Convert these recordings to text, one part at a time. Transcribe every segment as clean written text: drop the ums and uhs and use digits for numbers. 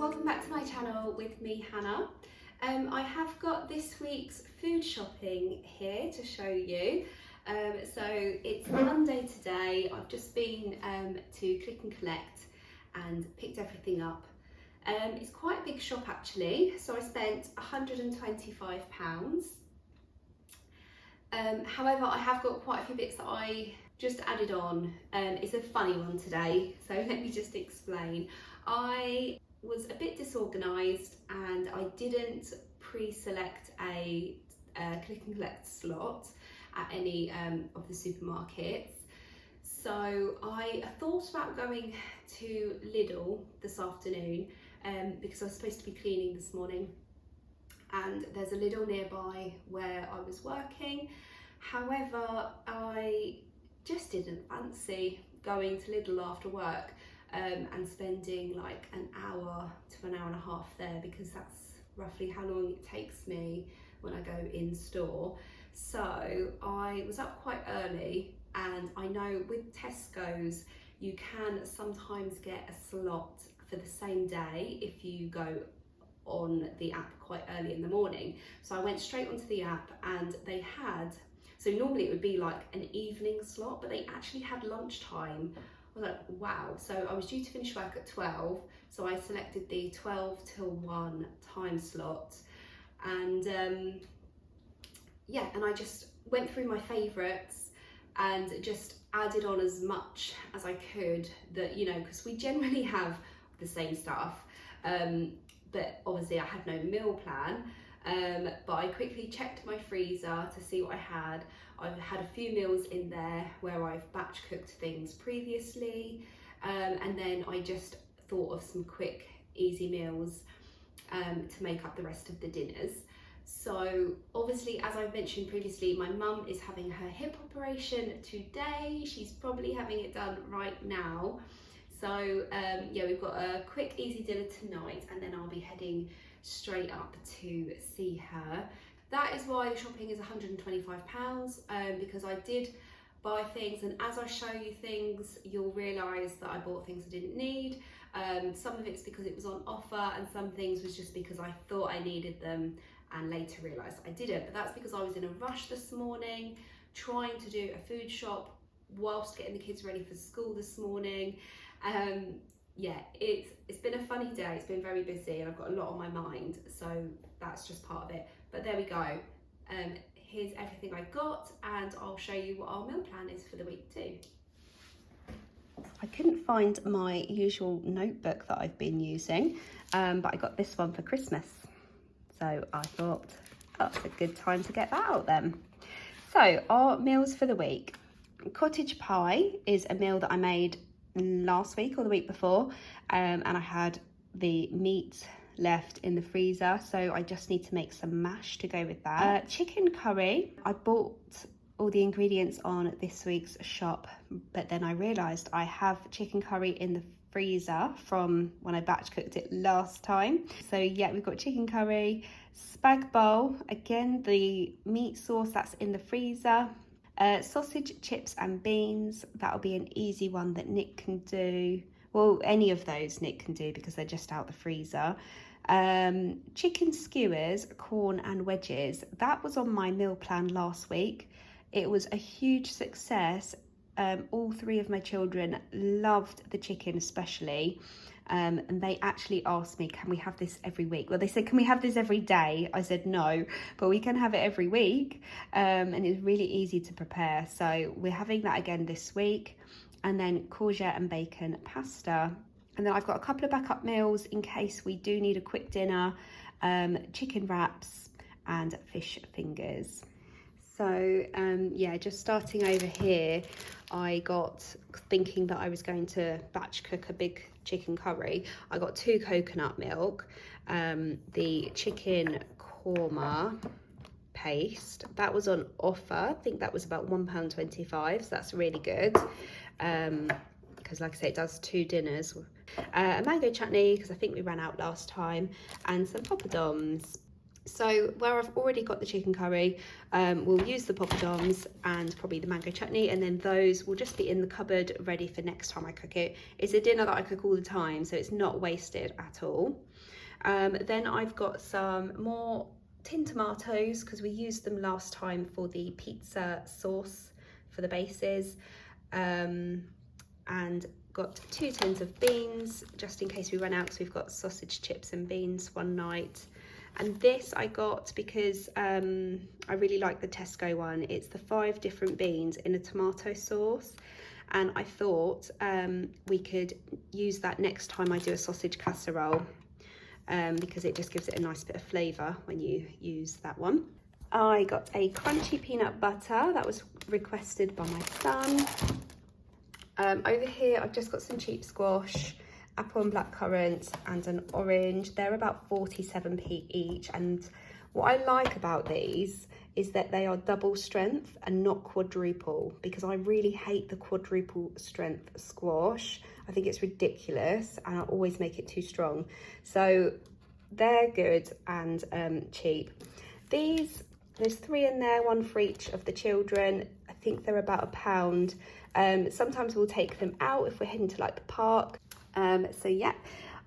welcome back to my channel with me, Hannah. I have got this week's food shopping here to show you. So it's Monday today. I've just been to Click and Collect and picked everything up. It's quite a big shop actually, so I spent £125. However, I have got quite a few bits that I just added on. It's a funny one today, so let me just explain. I was a bit disorganised and I didn't pre-select a Click and Collect slot at any of the supermarkets. So I thought about going to Lidl this afternoon because I was supposed to be cleaning this morning, and there's a Lidl nearby where I was working. However, I just didn't fancy going to Lidl after work and spending like an hour to an hour and a half there, because that's roughly how long it takes me when I go in store. So I was up quite early, and I know with Tesco's you can sometimes get a slot for the same day if you go on the app quite early in the morning. So I went straight onto the app and they had, so normally it would be like an evening slot, but they actually had lunchtime. I was like, wow. So I was due to finish work at 12, so I selected the 12 till 1 time slot, and yeah, and I just went through my favourites and just added on as much as I could, that, you know, because we generally have the same stuff, but obviously I had no meal plan. But I quickly checked my freezer to see what I had. I've had a few meals in there where I've batch cooked things previously, and then I just thought of some quick, easy meals to make up the rest of the dinners. So obviously, as I've mentioned previously, my mum is having her hip operation today. She's probably having it done right now. So yeah, we've got a quick, easy dinner tonight, and then I'll be heading straight up to see her. That is why the shopping is £125, because I did buy things, and as I show you things, you'll realise that I bought things I didn't need. Some of it's because it was on offer, and some things was just because I thought I needed them and later realised I didn't. But that's because I was in a rush this morning, trying to do a food shop whilst getting the kids ready for school this morning. Yeah, it's been a funny day. It's been very busy and I've got a lot on my mind, so that's just part of it. But there we go. Here's everything I got, and I'll show you what our meal plan is for the week too. I couldn't find my usual notebook that I've been using, but I got this one for Christmas. So I thought, oh, it's a good time to get that out then. So our meals for the week. Cottage pie is a meal that I made last week or the week before, and I had the meat left in the freezer, so I just need to make some mash to go with that. Chicken curry, I bought all the ingredients on this week's shop, but then I realised I have chicken curry in the freezer from when I batch cooked it last time. So yeah, we've got chicken curry, spag bowl, again the meat sauce that's in the freezer. Sausage, chips and beans, that'll be an easy one that Nick can do. Well, any of those Nick can do because they're just out the freezer. Chicken skewers, corn and wedges, that was on my meal plan last week. It was a huge success. All three of my children loved the chicken especially, and they actually asked me, can we have this every week? Well, they said, can we have this every day? I said no, but we can have it every week, and it's really easy to prepare. So we're having that again this week, and then courgette and bacon pasta. And then I've got a couple of backup meals in case we do need a quick dinner, chicken wraps and fish fingers. So yeah, just starting over here, I got thinking that I was going to batch cook a big chicken curry. I got 2 coconut milk, the chicken korma paste, that was on offer. I think that was about £1.25, so that's really good, because like I say, it does 2 dinners. A mango chutney, because I think we ran out last time, and some poppadoms. So where I've already got the chicken curry, we'll use the poppadoms and probably the mango chutney, and then those will just be in the cupboard ready for next time I cook it. It's a dinner that I cook all the time, so it's not wasted at all. Then I've got some more tin tomatoes because we used them last time for the pizza sauce for the bases, and got 2 tins of beans just in case we run out, because we've got sausage, chips and beans one night. And this I got because I really like the Tesco one. It's the 5 different beans in a tomato sauce, and I thought we could use that next time I do a sausage casserole, because it just gives it a nice bit of flavour when you use that one. I got a crunchy peanut butter that was requested by my son. Over here I've just got some cheap squash, apple and blackcurrant and an orange. They're about 47p each, and what I like about these is that they are double strength and not quadruple, because I really hate the quadruple strength squash. I think it's ridiculous and I always make it too strong. So they're good and cheap. These, there's 3 in there, 1 for each of the children. I think they're about £1. Sometimes we'll take them out if we're heading to like the park. So yeah,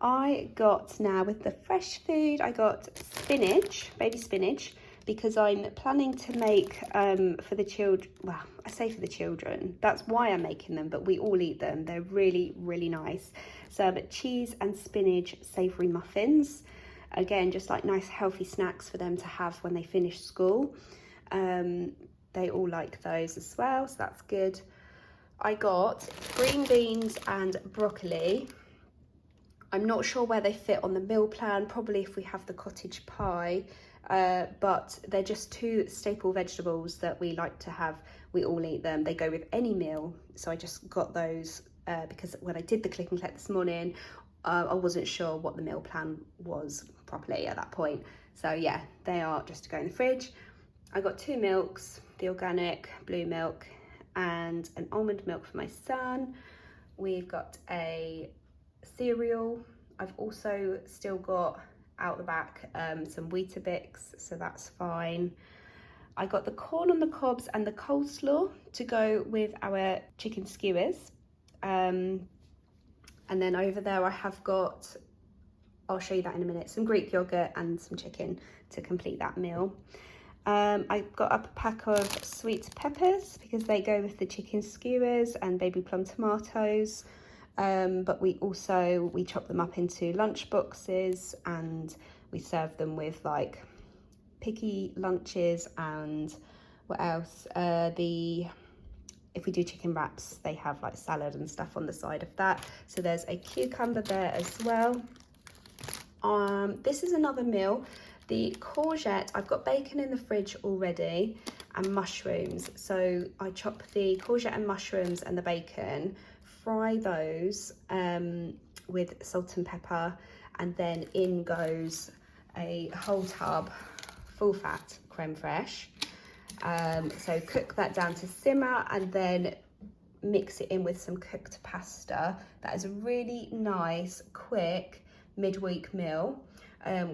I got now with the fresh food, I got spinach, baby spinach, because I'm planning to make for the children, well, I say for the children, that's why I'm making them, but we all eat them. They're really, really nice. Some cheese and spinach savoury muffins. Again, just like nice healthy snacks for them to have when they finish school. They all like those as well, so that's good. I got green beans and broccoli. I'm not sure where they fit on the meal plan, probably if we have the cottage pie, but they're just 2 staple vegetables that we like to have. We all eat them. They go with any meal, so I just got those because when I did the click and collect this morning, I wasn't sure what the meal plan was properly at that point. So yeah, they are just to go in the fridge. I got 2 milks, the organic blue milk and an almond milk for my son. We've got a cereal. I've also still got out the back some Weetabix, so that's fine. I got the corn on the cobs and the coleslaw to go with our chicken skewers. And then over there I have got, I'll show you that in a minute, some Greek yogurt and some chicken to complete that meal. I got up a pack of sweet peppers because they go with the chicken skewers, and baby plum tomatoes. But we chop them up into lunch boxes and we serve them with like picky lunches, and what else? If we do chicken wraps, they have like salad and stuff on the side of that. So there's a cucumber there as well. This is another meal. The courgette, I've got bacon in the fridge already and mushrooms. So I chop the courgette and mushrooms and the bacon, fry those with salt and pepper, and then in goes a whole tub full fat creme fraiche. So cook that down to simmer and then mix it in with some cooked pasta. That is a really nice, quick midweek meal.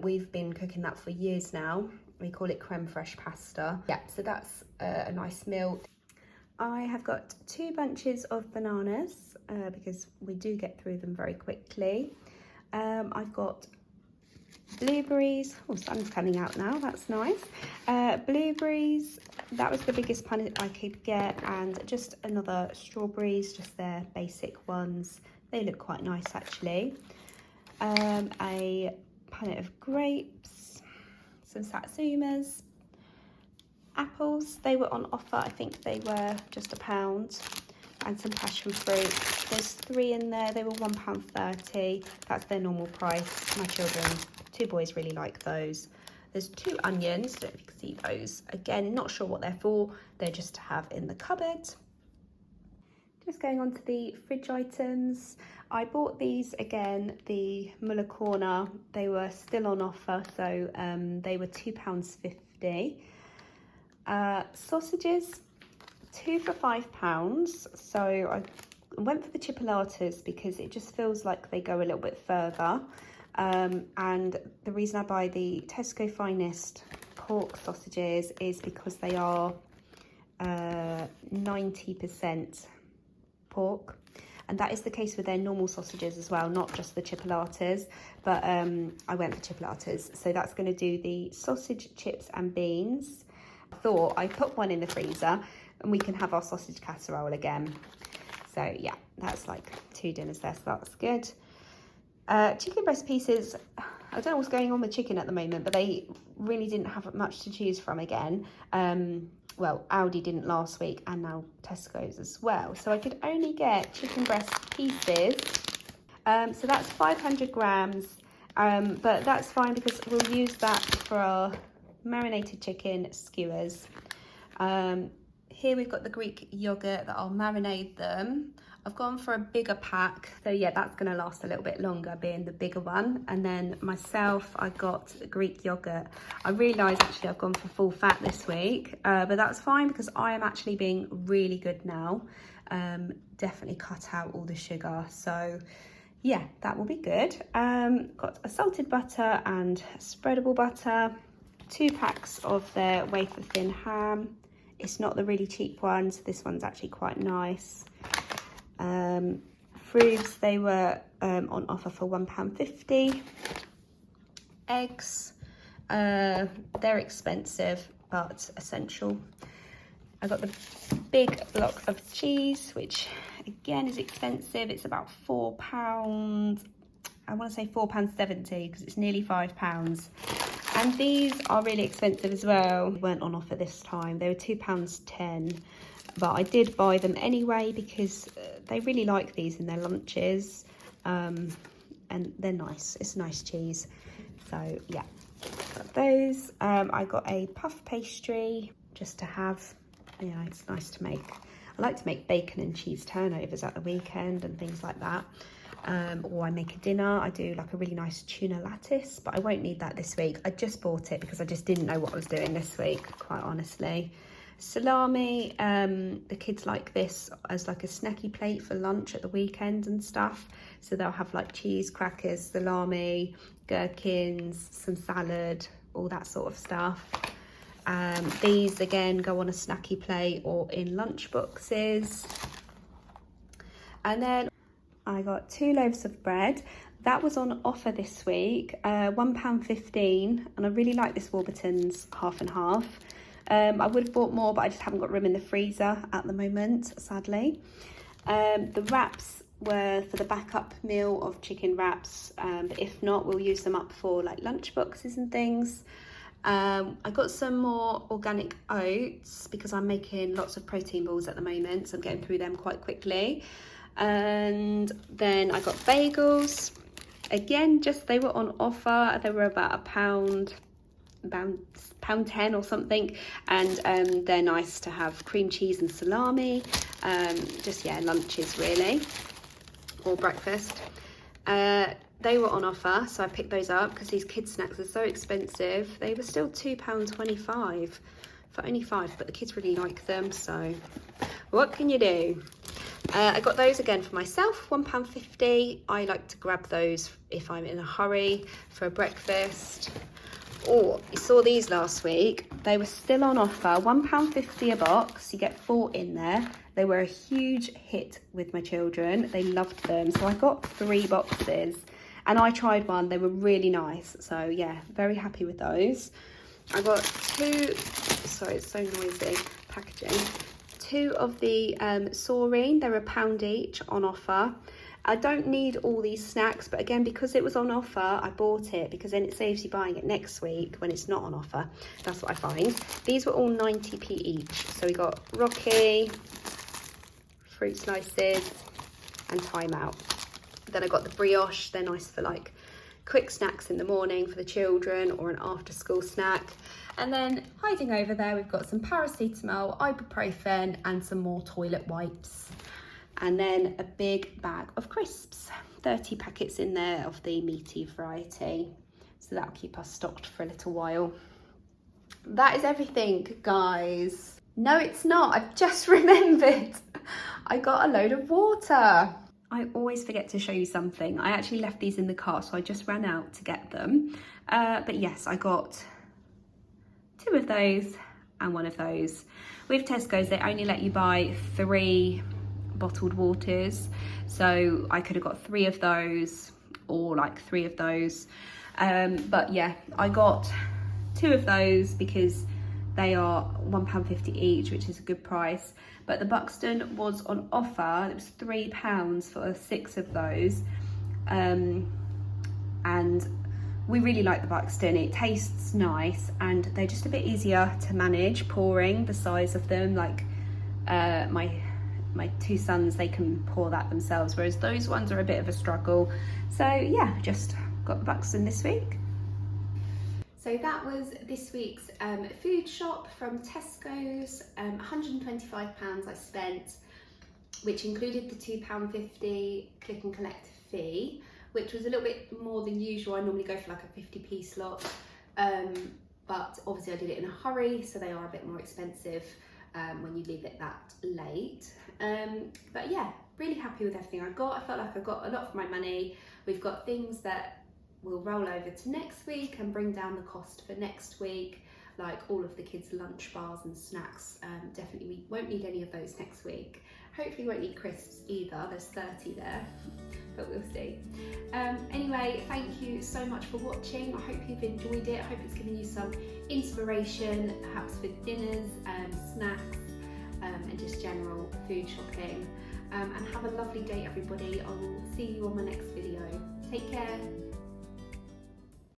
We've been cooking that for years now. We call it creme fraiche pasta. Yeah, so that's a nice meal. I have got 2 bunches of bananas because we do get through them very quickly. I've got blueberries. Oh, sun's coming out now, that's nice. Blueberries, that was the biggest punnet I could get, and just another strawberries, just their basic ones. They look quite nice actually. A punnet of grapes, some satsumas, apples, they were on offer, I think they were just £1, and some passion fruit. There's 3 in there, they were £1.30, that's their normal price. My children, 2 boys, really like those. There's 2 onions, I don't know if you can see those. Again, not sure what they're for, they're just to have in the cupboard. Just going on to the fridge items. I bought these again, the Muller Corner. They were still on offer, so they were £2.50. Sausages, 2 for £5. So I went for the chipolatas because it just feels like they go a little bit further. And the reason I buy the Tesco Finest pork sausages is because they are 90% pork, and that is the case with their normal sausages as well, not just the chipolatas, but I went for chipolatas. So that's going to do the sausage, chips and beans. I thought I put one in the freezer and we can have our sausage casserole again. So yeah, that's like 2 dinners there, so that's good. Chicken breast pieces, I don't know what's going on with chicken at the moment, but they really didn't have much to choose from again. Well, Aldi didn't last week, and now Tesco's as well. So I could only get chicken breast pieces. So that's 500 grams, but that's fine because we'll use that for our marinated chicken skewers. Here we've got the Greek yogurt that I'll marinate them. I've gone for a bigger pack, so yeah, that's going to last a little bit longer, being the bigger one. And then myself, I got Greek yogurt. I realised actually I've gone for full fat this week, but that's fine because I am actually being really good now. Definitely cut out all the sugar, so yeah, that will be good. Got a salted butter and spreadable butter, 2 packs of their wafer thin ham. It's not the really cheap ones, this one's actually quite nice. Fruits, they were on offer for £1.50. Eggs, they're expensive but essential. I got the big block of cheese, which again is expensive. It's about £4. I want to say £4.70 because it's nearly £5. And these are really expensive as well. They weren't on offer this time. They were £2.10. But I did buy them anyway because they really like these in their lunches, and they're nice. It's nice cheese. So yeah, got those. I got a puff pastry just to have. Yeah, it's nice to make. I like to make bacon and cheese turnovers at the weekend and things like that. Or I make a dinner. I do like a really nice tuna lattice, but I won't need that this week. I just bought it because I just didn't know what I was doing this week, quite honestly. Salami, the kids like this as like a snacky plate for lunch at the weekend and stuff. So they'll have like cheese, crackers, salami, gherkins, some salad, all that sort of stuff. These again go on a snacky plate or in lunch boxes. And then I got 2 loaves of bread. That was on offer this week, £1.15, and I really like this Warburton's half and half. I would have bought more, but I just haven't got room in the freezer at the moment, sadly. The wraps were for the backup meal of chicken wraps, but if not, we'll use them up for like lunch boxes and things. I got some more organic oats because I'm making lots of protein balls at the moment, so I'm getting through them quite quickly. And then I got bagels. Again, just they were on offer. They were about £1, about £1.10 or something, and they're nice to have cream cheese and salami. Just yeah, lunches really, or breakfast. They were on offer, so I picked those up because these kids snacks are so expensive. They were still £2.25 for only 5, but the kids really like them, so what can you do? I got those again for myself, £1.50. I like to grab those if I'm in a hurry for a breakfast. Oh, you saw these last week. They were still on offer, £1.50 a box. You get 4 in there. They were a huge hit with my children. They loved them. So I got 3 boxes and I tried one. They were really nice. So yeah, very happy with those. I got 2, sorry, it's so noisy, packaging. 2 of the Saurine, they're £1 each on offer. I don't need all these snacks, but again, because it was on offer, I bought it because then it saves you buying it next week when it's not on offer. That's what I find. These were all 90p each. So we got Rocky, fruit slices, and Time Out. Then I got the brioche. They're nice for like quick snacks in the morning for the children or an after school snack. And then hiding over there, we've got some paracetamol, ibuprofen, and some more toilet wipes. And then a big bag of crisps, 30 packets in there of the meaty variety. So that'll keep us stocked for a little while. That is everything, guys. No, it's not. I've just remembered. I got a load of water. I always forget to show you something. I actually left these in the car, so I just ran out to get them. But yes, I got 2 of those and 1 of those. With Tesco's, they only let you buy 3 bottled waters. So I could have got 3 of those or like 3 of those. But yeah, I got 2 of those because they are £1.50 each, which is a good price. But the Buxton was on offer. It was £3 for 6 of those. And we really like the Buxton. It tastes nice and they're just a bit easier to manage pouring, the size of them. Like my 2 sons, they can pour that themselves, whereas those ones are a bit of a struggle. So yeah, just got the Buxton this week. So that was this week's food shop from Tesco's. £125 I spent, which included the £2.50 click and collect fee, which was a little bit more than usual. I normally go for like a 50p slot, but obviously I did it in a hurry, so they are a bit more expensive when you leave it that late. But yeah, really happy with everything I got. I felt like I got a lot for my money. We've got things that will roll over to next week and bring down the cost for next week, like all of the kids' lunch bars and snacks. Definitely we won't need any of those next week. Hopefully we won't need crisps either, there's 30 there, but we'll see. Anyway, thank you so much for watching. I hope you've enjoyed it. I hope it's given you some inspiration, perhaps for dinners, snacks, and just general food shopping. And have a lovely day, everybody. I will see you on my next video. Take care.